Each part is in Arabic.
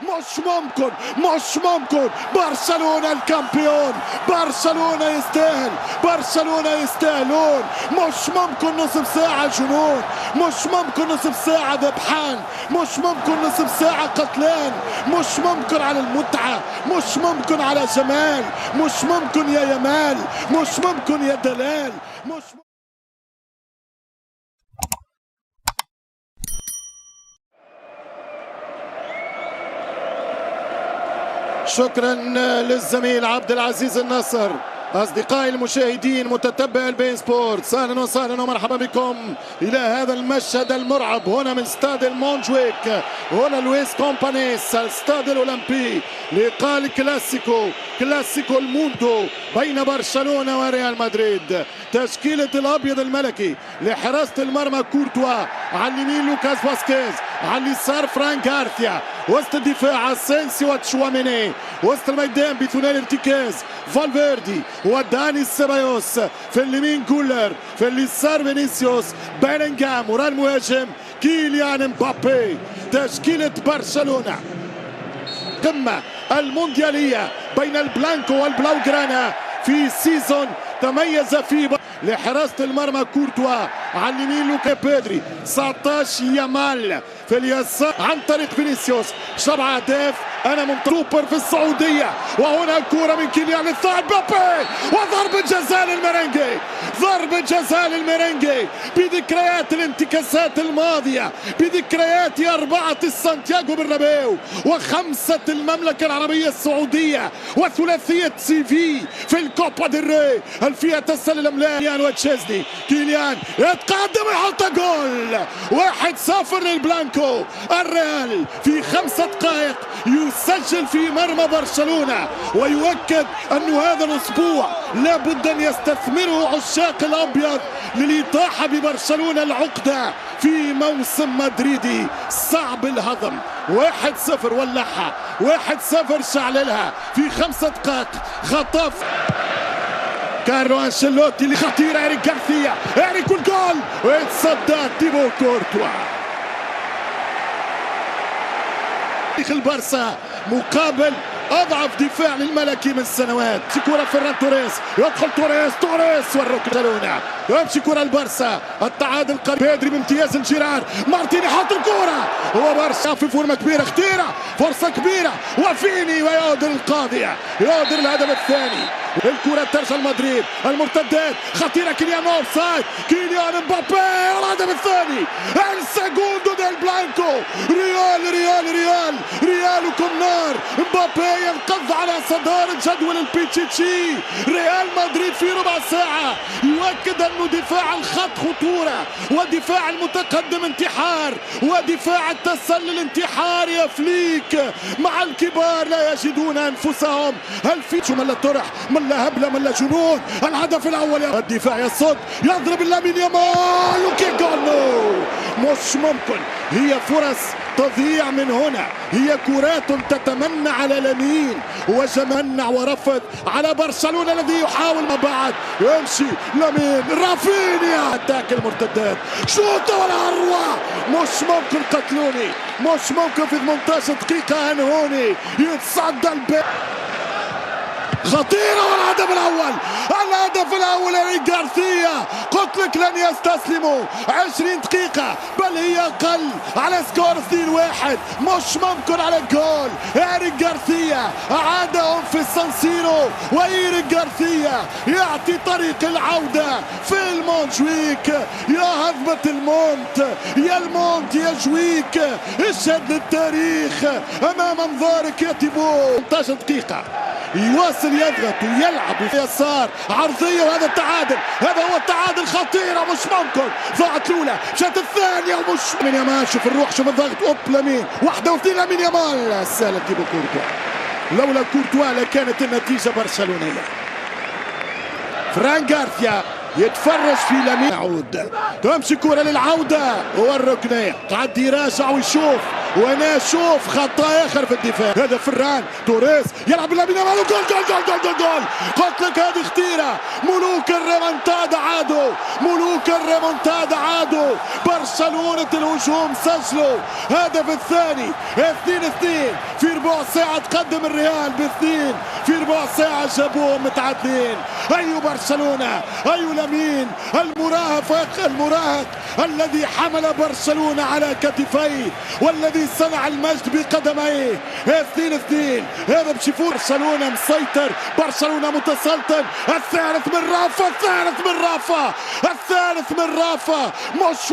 مش ممكن برشلونة الكامبيون، برشلونة يستاهل، برشلونة يستاهلون. مش ممكن نصف ساعة جنون، مش ممكن نصف ساعة ذبحان، مش ممكن نصف ساعة قتلان، مش ممكن على المتعة، مش ممكن على جمال، مش ممكن يا يمال، مش ممكن يا دلال، مش شكرا للزميل عبد العزيز النصر. أصدقائي المشاهدين متتبع البين سبورتس، أهلا وسهلا ومرحبا بكم إلى هذا المشهد المرعب هنا من استاد المونجويك، هنا لويس كومبانيس، الاستاد الأولمبي، لقاء الكلاسيكو، كلاسيكو الموندو بين برشلونة وريال مدريد. تشكيلة الأبيض الملكي لحراسة المرمى كورتوا، على اليمين لوكاس فاسكيز، على اليسار فران غارثيا، وسط الدفاع اسينسيو وتشواميني، وسط الميدان بثنائي ارتكاز فالفيردي وداني سيبايوس، في اليمين جولر، في اليسار فينيسيوس، بيلينغهام، ورا المهاجم كيليان مبابي. تشكيلة برشلونة قمة المونديالية بين البلانكو والبلاوغرانا في سيزون تميز فيه لحراسة المرمى كورتوا، على اليمين لوكا بيدري، 19 يامال في اليسار عن طريق فينيسيوس. 7 أهداف. أنا منتظر في السعودية، وهنا الكرة من كيليان الثاني مبابي، وضربة جزاء للميرينجي، ضربة جزاء للميرينجي بذكريات الانتكاسات الماضية، بذكريات 4 سانتياغو برنابيو و5 المملكة العربية السعودية وثلاثية سيفي في الكوبا ديل ري. هل فيها تسلل أم لا؟ كيليان وتشيزني، كيليان يتقدم ويحط جول، 1-0 للبلانكو. الريال في 5 دقائق يسجل في مرمى برشلونة، ويؤكد أن هذا الأسبوع لابد أن يستثمره عشاق الأبيض للإطاحة ببرشلونة العقدة في موسم مدريدي صعب الهضم. 1-0 ولعها، 1-0 شعللها في 5 دقائق. خطف كارلو أنشيلوتي اللي خطيرة، إريك غارثيا، إريك الجول، ويتصدى تيبو كورتوا. تاريخ البارسا مقابل اضعف دفاع للملكي من سنوات. كرة فران توريس، يدخل توريس والركنة، يمشي كرة البارسا، التعادل قريب. بيدري بامتياز الجيرار، مارتيني يحط الكرة، هو بارسا في فورمة كبيرة، خطيرة، فرصة كبيرة، وفيني ويودر القاضية، يودر الهدف الثاني. الكرة ترجع لمدريد، المرتدات خطيرة، كيليان اوفسايد، كيليان مبابي، الهدف الثاني، السيجوندو ديل بلانكو. ريالكم نار. مبابي ينقض على صدارة جدول البيتشيتشي. ريال مدريد في ربع ساعة يؤكد أن دفاع الخط خطورة، ودفاع المتقدم انتحار، ودفاع التسلل انتحار. يا فليك مع الكبار لا يجدون أنفسهم. هل في ملا طرح، ملا هبلة، ملا جنون؟ الهدف الأول، الدفاع يصد، يضرب لامين يامال وكيك جول. مش ممكن، هي فرص تضيع من هنا، هي كرات تتمنى على لامين وجمنع ورفض على برشلونة الذي يحاول ما بعد. يمشي لامين، رافينيا، اتاك المرتدات، شوطة ولا أروع. مش ممكن قتلوني، مش ممكن في 18 دقيقة أنهوني. يتصدى البيت، خطيرة، والهدف الأول، الهدف الأول إريك غارثيا. قلت لك لن يستسلموا. 20 دقيقة بل هي أقل على سكور 2-1. مش ممكن على الجول. إريك غارثيا أعادهم في السانسيرو، وإريك غارثيا يعطي طريق العودة في المونجويك. يا هضبة المونت، يا المونت يا جويك، اشهد للتاريخ أمام أنظارك يا تيبو. 18 دقيقة يواصل يضغط ويلعب يسار عرضية، وهذا التعادل، هذا هو التعادل. خطيرة، مش ممكن. ضاعت الأولى، جات الثانية، ومش من يامال. شوف الروح، شوف الضغط، أوب لامين، 1 و2 لامين يامال. سالت تيبو كورتوا، لولا كورتوا لكانت النتيجة برشلونية. فران غارثيا يتفرج في لامين، يعود، تمشي كرة للعودة، والركنية قاعد يراجع ويشوف ونشوف خط اخر في الدفاع. هذا فران توريس يلعب لامين يامال، جول جول جول جول جول جول. قلت لك هذه خطيره. ملوك الريمونتادا عادوا، ملوك الريمونتادا عادوا. برشلونه الهجوم سجلوا هدف الثاني 2-2 في ربع ساعه. تقدم الريال باثنين في ربع ساعه جابوهم متعادلين. اي برشلونه، اي لامين المراهق الذي حمل برشلونه على كتفيه والذي صنع المجد بقدميه. 2-2 هذا بشوفوا برشلونه مسيطر، برشلونه متسلطن. الثالث من رافا، الثالث من رافا، الثالث من رافا. مش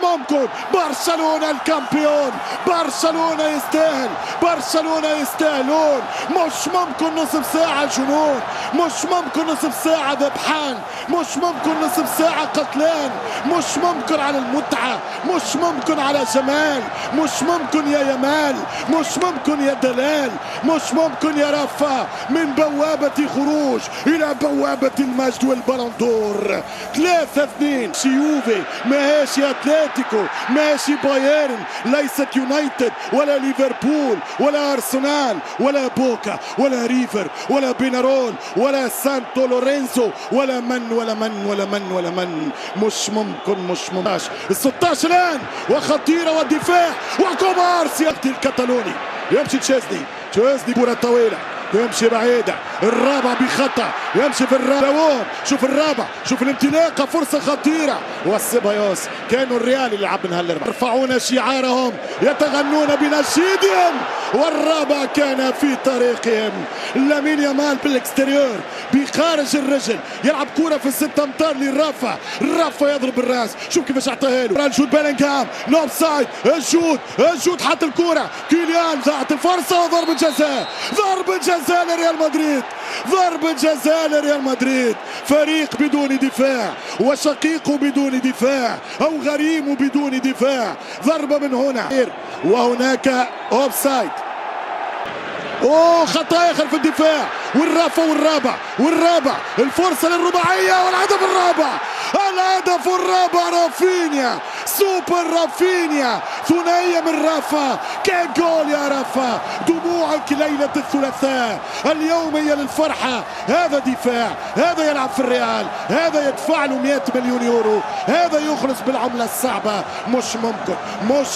ممكن برشلونه الكامبيون، برشلونه يستاهل، برشلونه يستاهلون. مش ممكن نصف ساعه جنون، مش ممكن نصف ساعه ذبحان، مش ممكن نصف ساعه قتلان، مش ممكن على المتعه، مش ممكن على جمال، مش ممكن يا يمال، مش ممكن يا دلال، مش ممكن يا رافا. من بوابه خروج الى بوابه المجد والبالون دور. 3-2. يوفي ماشي، اتلتيكو ماشي، بايرن ليست يونايتد ولا ليفربول ولا ارسنال ولا بوكا ولا ريفر ولا بينارول ولا سانتو لورينزو ولا من. مش ممكن. 16 الان وخطيره والدفاع وكومارس يقتل الكتالوني. يمشي تشيزني كرة طويلة يمشي بعيدة. الرابع بخطأ يمشي في الرابع. شوف الرابع، شوف الامتلاقة، فرصة خطيرة. والسيبايوس كانوا الريال اللي لعب من هالاربعة. يرفعون شعارهم، يتغنون بنشيدهم، والرابع كان في طريقهم. لامين يامال بالاكستريور بخارج الرجل يلعب كرة في 6 امتار لرافا. رافا يضرب الراس، شوف كيفاش اعطاها له. جود بيلينغهام نوب سايد. الجود حط الكرة. كيليان ضاعت الفرصة وضربة جزاء. ضربة جزاء لريال مدريد، ضربة جزاء لريال مدريد. فريق بدون دفاع وشقيقه بدون دفاع او غريمه بدون دفاع. ضربة من هنا وهناك اوفسايد. خطأ اخر في الدفاع. والرابع الفرصة للرباعية والهدف الرابع. الهدف الرابع رافينيا، سوبر رافينيا، ثنائية من رافا. كان جول يا رافا. دموعك ليلة الثلاثاء، اليوم هي للفرحة. هذا دفاع، هذا يلعب في الريال، هذا يدفع له 100 مليون يورو، هذا يخلص بالعملة الصعبة. مش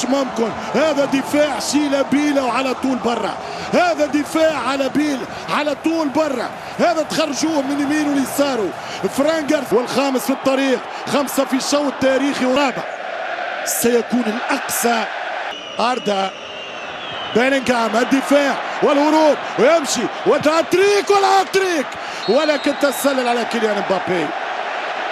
ممكن. هذا دفاع شيلة بيلة وعلى طول برا. هذا دفاع على طول برا. هذا تخرجوه من يمين ويساره. فرانجر والخامس في الطريق. 5 في الشوط التاريخي ورابع سيكون الأقصى. أردا بيلينغهام الدفاع والهروب ويمشي والهاتريك ولكن تسلل على كيليان مبابي.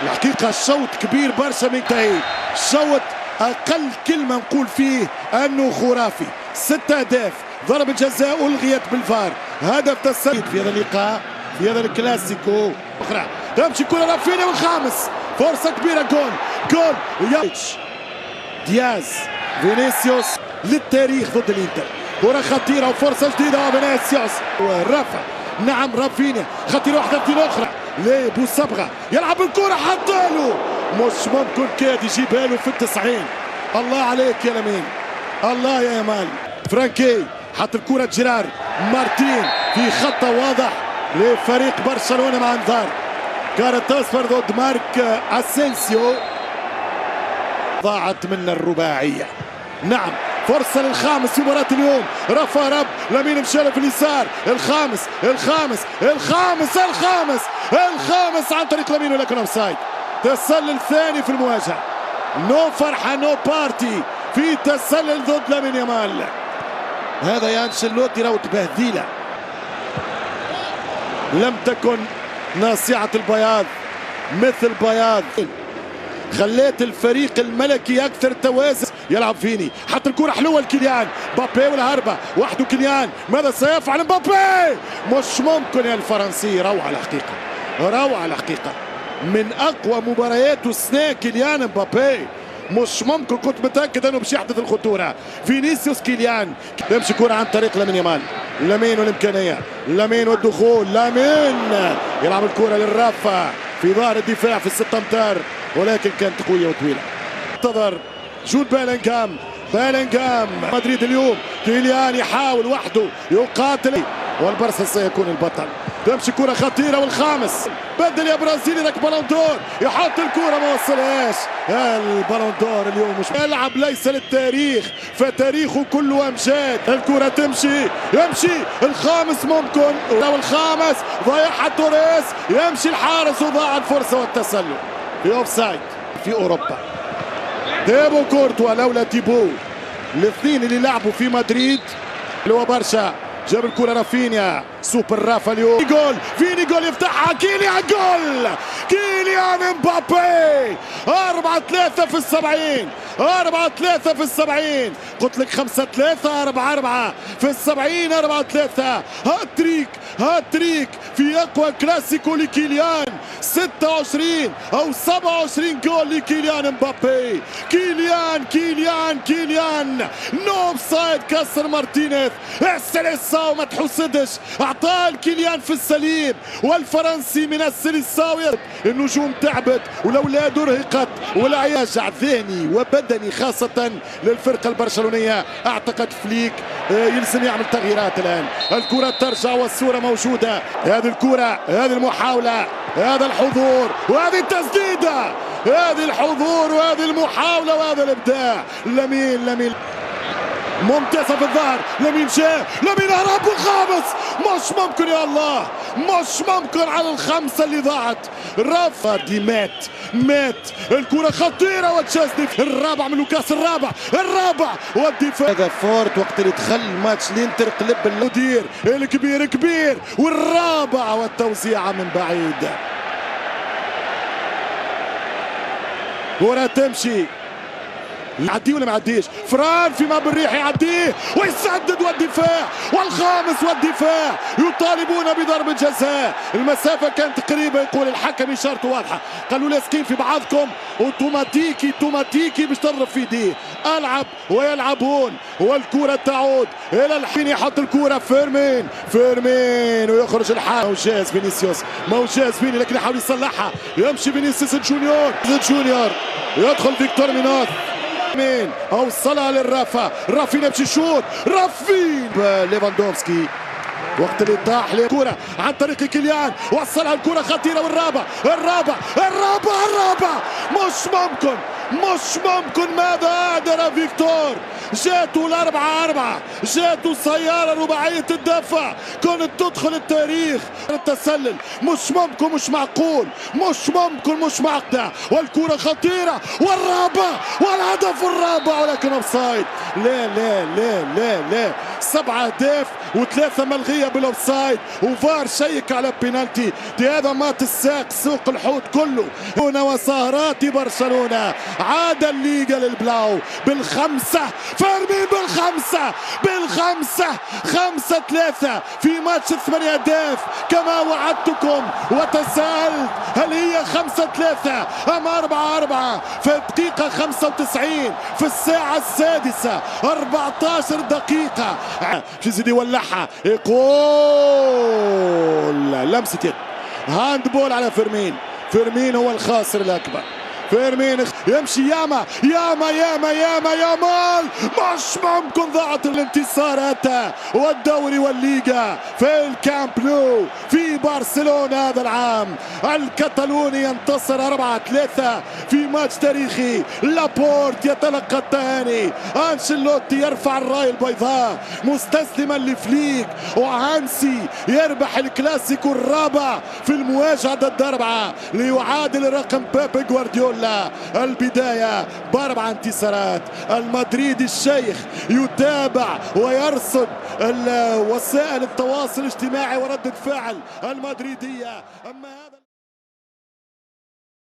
الحقيقة الشوط كبير برشا من تاي. الشوط أقل كلمة نقول فيه أنه خرافي. 6 أهداف، ضربة جزاء ألغيت بالفار، هدف تسلل في هذا اللقاء، في هذا الكلاسيكو. أخرى تمشي كرة رافينيا والخامس، فرصة كبيرة. جول ياتش دياز فينيسيوس للتاريخ ضد الانتر. كرة خطيرة وفرصة جديدة وفينيسيوس ورافا. نعم رافينيا خطيرة واحدة أخرى لبوصبغة يلعب الكرة حطاله. مش ممكن كاد يجيبها له في 90. الله عليك يا لامين، الله يا يامال. فرانكي حط الكرة جيرار مارتين في خطة واضح لفريق برشلونة مع انذار. كانت تصفر ضد مارك اسينسيو. ضاعت منا الرباعية. نعم فرصة للخامس في مباراة اليوم. رفع رب لامين مشى في اليسار. الخامس عن طريق لامين ولكن اوفسايد. تسلل ثاني في المواجهة. نو فرحة نو بارتي في تسلل ضد لامين يامال. هذا يا انشيلوتي راهو تبهديله. لم تكن ناصعة البياض مثل بياض. خليت الفريق الملكي اكثر توازن. يلعب فيني حط الكرة حلوة لكيليان مبابي والهربة وحده. كيليان ماذا سيفعل مبابي؟ مش ممكن يا الفرنسي. روعة الحقيقة من اقوى مباريات السنة كيليان مبابي. مش ممكن، كنت متأكد انه باش يحدث الخطورة. فينيسيوس كيليان تمشي كرة عن طريق لامين يامال. لامين والامكانية، لامين والدخول، لامين يلعب الكرة للرافة في ظهر الدفاع في 6 امتار ولكن كانت قوية وطويلة. انتظر جود بيلينغهام بيلينغهام مدريد اليوم. كيليان يحاول وحده يقاتل والبرسا سيكون البطل. تمشي كرة خطيرة والخامس بدل يا برازيلي لك بالون دور يحط الكرة ما وصلهاش. البالون دور اليوم مش يلعب ليس للتاريخ فتاريخه كله امجاد. الكرة تمشي يمشي الخامس ممكن لو الخامس ضيعها توريس يمشي الحارس وضاع الفرصة والتسلل في اوفسايد. في اوروبا ديبو كورتوا لولا تيبو الاثنين اللي لعبوا في مدريد اللي هو برشا جاب الكرة رافينيا سوبر رافا اليوم جول فيني جول يفتحها كيليان جول كيليان امبابي 4-3 في السبعين 4-3 في السبعين قلت لك 5-3 4-4 في السبعين 4-3 هاتريك هاتريك في اقوى كلاسيكو لكيليان 26 او 27 جول لكيليان امبابي. كيليان نو اوفسايد كسر مارتينيز السلساو ما تحسدش اعطاه كيليان في السليم والفرنسي من السلساوية. النجوم تعبت والاولاد ارهقت والعياش ذهني وبدني خاصة للفرقة البرشلونية. اعتقد فليك يلزم يعمل تغييرات الان. الكرة ترجع والصورة موجودة. هذه الكرة هذه المحاولة هذا الحضور وهذه التسديدة هذه الحضور وهذه المحاولة وهذا الابداع. لمين ممتازة في الظهر لمين جاء لمين هرب الخامس مش ممكن يا الله مش ممكن على الخمسة اللي ضاعت. رافا دي مات الكرة خطيرة وتشازني الرابع من لوكاس الرابع والدفاع هذا فورت وقت اللي دخل ماتش الانتر قلب المدير الكبير والرابع والتوزيعة من بعيد. كرة تمشي يعديه ولا ما يعديش فران فيما بالريح يعديه ويسدد والدفاع والخامس والدفاع يطالبون بضربة جزاء. المسافة كانت قريبة يقول الحكم إشارته واضحة قالوا لاصقين في بعضكم اوتوماتيكي باش تضرب في يديه. العب ويلعبون والكرة تعود الى الحين يحط الكرة فيرمين ويخرج الحال موجاز فينيسيوس فيني لكن يحاول يصلحها يمشي فينيسيوس جونيور يدخل فيكتور مينوث مين اوصلها رافينيا يمشي الشوط ليفاندوفسكي وقت اللي طاح الكرة عن طريق كيليان وصلها الكرة خطيرة والرابع مش ممكن ماذا أعدل فيكتور. جاته ال4-4 جاته سيارة رباعية الدفع كانت تدخل التاريخ. التسلل مش ممكن مش معقول مش معقدة والكرة خطيرة والهدف الرابع ولكن اوفسايد. لا 7 أهداف و3 ملغية بالاوفسايد وفار شيك على بينالتي. هذا مات الساق سوق الحوت كله هنا وسهرات برشلونة. عاد الليغا للبلاو بالخمسة فيرمين بالخمسة 5-3 في ماتش 8 أهداف كما وعدتكم وتساءلت هل هي 5-3 أم 4-4 في الدقيقة 95 في الساعة السادسة 14 دقيقة باش يزيد يولعها يقول لمسة يد هاندبول على فيرمين هو الخاسر الأكبر. فيرمين يمشي ياما مش ممكن ضاعت الانتصارات والدوري والليغا في الكامب نو في برشلونة هذا العام. الكتالوني ينتصر 4-3 في ماتش تاريخي. لابورت يتلقى التهاني أنشيلوتي يرفع الراية البيضاء مستسلما لفليك وهانسي يربح الكلاسيكو الرابع في المواجهة ضد 4 ليعادل رقم بيب جوارديولا. البداية ب4 انتصارات. المدريدي الشيخ يتابع ويرصد وسائل التواصل الاجتماعي وردة فعل المدريدية. أما هذا